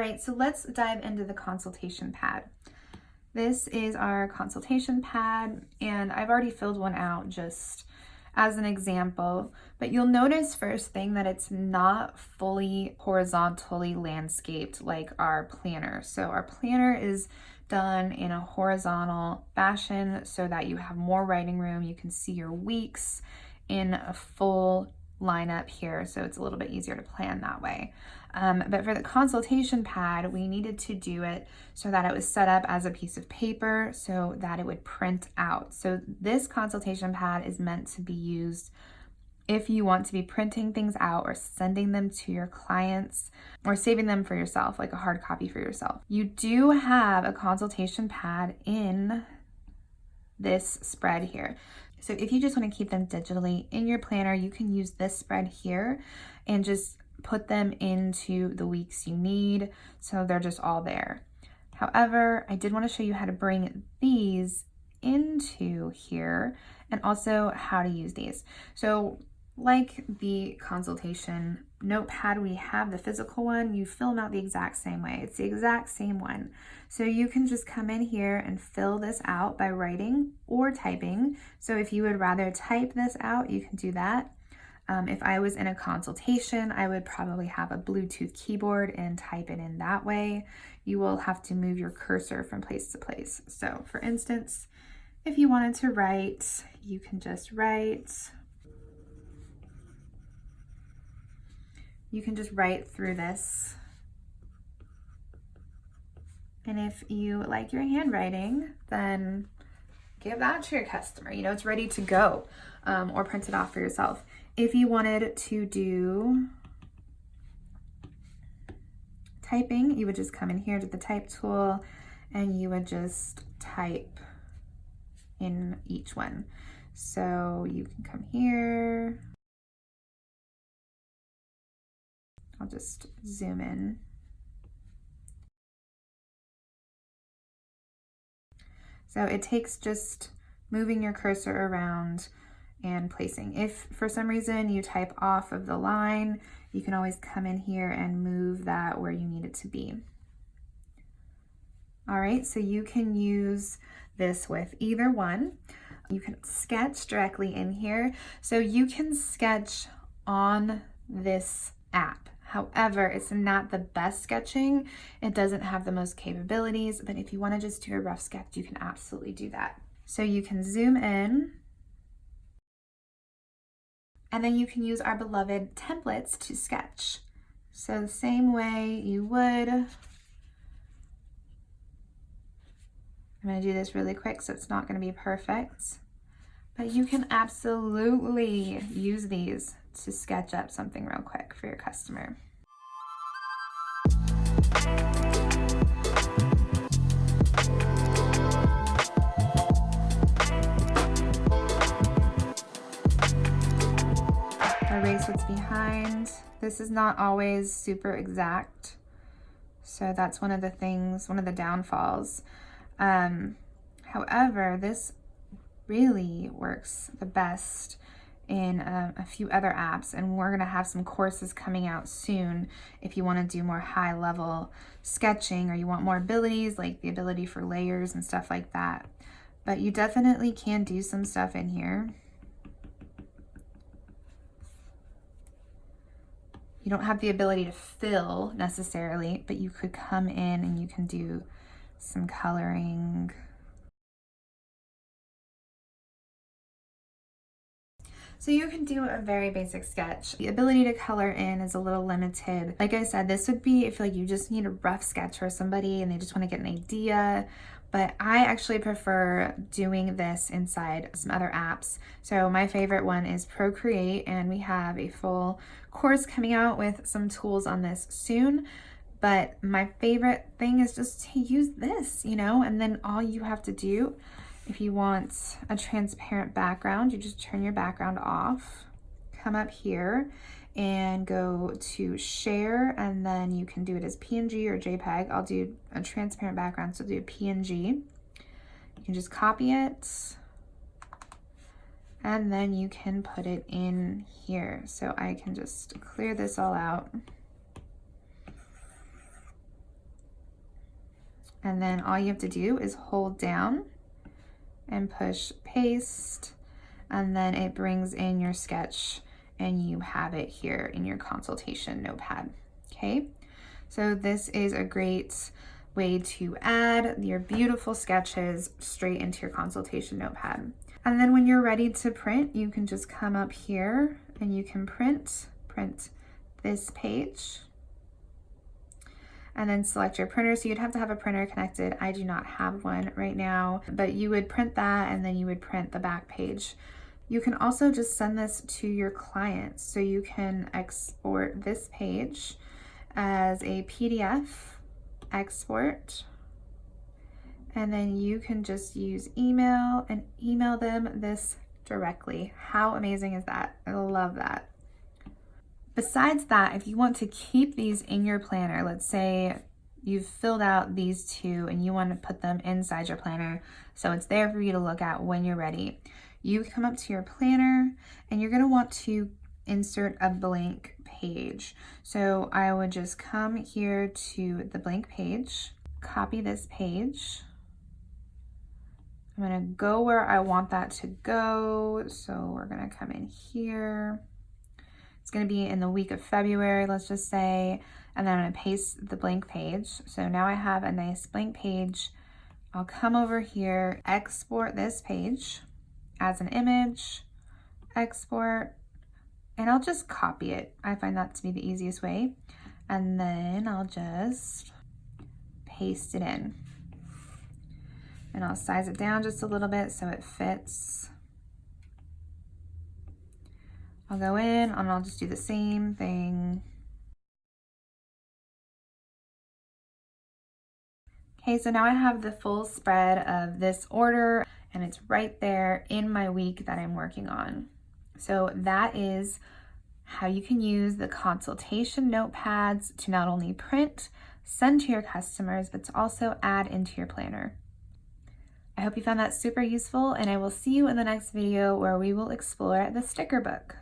right, so let's dive into the consultation pad. This is our consultation pad, and I've already filled one out just as an example, but you'll notice first thing that it's not fully horizontally landscaped like our planner. So our planner is done in a horizontal fashion so that you have more writing room. You can see your weeks in a full lineup here, so it's a little bit easier to plan that way. But for the consultation pad, we needed to do it so that it was set up as a piece of paper so that it would print out. So this consultation pad is meant to be used if you want to be printing things out or sending them to your clients or saving them for yourself, like a hard copy for yourself. You do have a consultation pad in this spread here. So if you just want to keep them digitally in your planner, you can use this spread here and just put them into the weeks you need, so they're just all there. However, I did want to show you how to bring these into here and also how to use these. So like the consultation notepad, we have the physical one. You fill them out the exact same way. It's the exact same one. So you can just come in here and fill this out by writing or typing. So if you would rather type this out, you can do that. If I was in a consultation, I would probably have a Bluetooth keyboard and type it in that way. You will have to move your cursor from place to place. So for instance, if you wanted to write, you can just write. You can just write through this. And if you like your handwriting, then give that to your customer. You know, it's ready to go, or print it off for yourself. If you wanted to do typing, you would just come in here to the type tool and you would just type in each one. So you can come here. I'll just zoom in. So it takes just moving your cursor around and placing. If for some reason you type off of the line, you can always come in here and move that where you need it to be. All right, so you can use this with either one. You can sketch directly in here. So you can sketch on this app. However, it's not the best sketching. It doesn't have the most capabilities, but if you want to just do a rough sketch, you can absolutely do that. So you can zoom in, and then you can use our beloved templates to sketch. So the same way you would, I'm going to do this really quick so it's not going to be perfect, but you can absolutely use these to sketch up something real quick for your customer. Erase what's behind. This is not always super exact, so that's one of the things, one of the downfalls. However, this really works the best in a few other apps, and we're going to have some courses coming out soon if you want to do more high level sketching or you want more abilities like the ability for layers and stuff like that. But you definitely can do some stuff in here. You don't have the ability to fill necessarily, but you could come in and you can do some coloring. So you can do a very basic sketch. The ability to color in is a little limited. Like I said, this would be if like you just need a rough sketch for somebody and they just want to get an idea. But I actually prefer doing this inside some other apps. So my favorite one is Procreate, and we have a full course coming out with some tools on this soon. But my favorite thing is just to use this, you know, and then all you have to do, if you want a transparent background, you just turn your background off, come up here and go to share, and then you can do it as PNG or JPEG. I'll do a transparent background, so do a PNG. You can just copy it, and then you can put it in here. So I can just clear this all out. And then all you have to do is hold down and push paste, and then it brings in your sketch and you have it here in your consultation notepad. Okay, so this is a great way to add your beautiful sketches straight into your consultation notepad. And then when you're ready to print, you can just come up here and you can print this page, and then select your printer. So you'd have to have a printer connected. I do not have one right now, but you would print that and then you would print the back page. You can also just send this to your clients. So you can export this page as a PDF export, and then you can just use email and email them this directly. How amazing is that? I love that. Besides that, if you want to keep these in your planner, let's say you've filled out these two and you want to put them inside your planner so it's there for you to look at when you're ready, you come up to your planner and you're going to want to insert a blank page. So I would just come here to the blank page, copy this page. I'm going to go where I want that to go. So we're going to come in here. It's going to be in the week of February, let's just say, and then I'm going to paste the blank page. So now I have a nice blank page. I'll come over here, export this page as an image, export, and I'll just copy it. I find that to be the easiest way. And then I'll just paste it in. And I'll size it down just a little bit so it fits. I'll go in and I'll just do the same thing. Okay, so now I have the full spread of this order and it's right there in my week that I'm working on. So that is how you can use the consultation notepads to not only print, send to your customers, but to also add into your planner. I hope you found that super useful, and I will see you in the next video where we will explore the sticker book.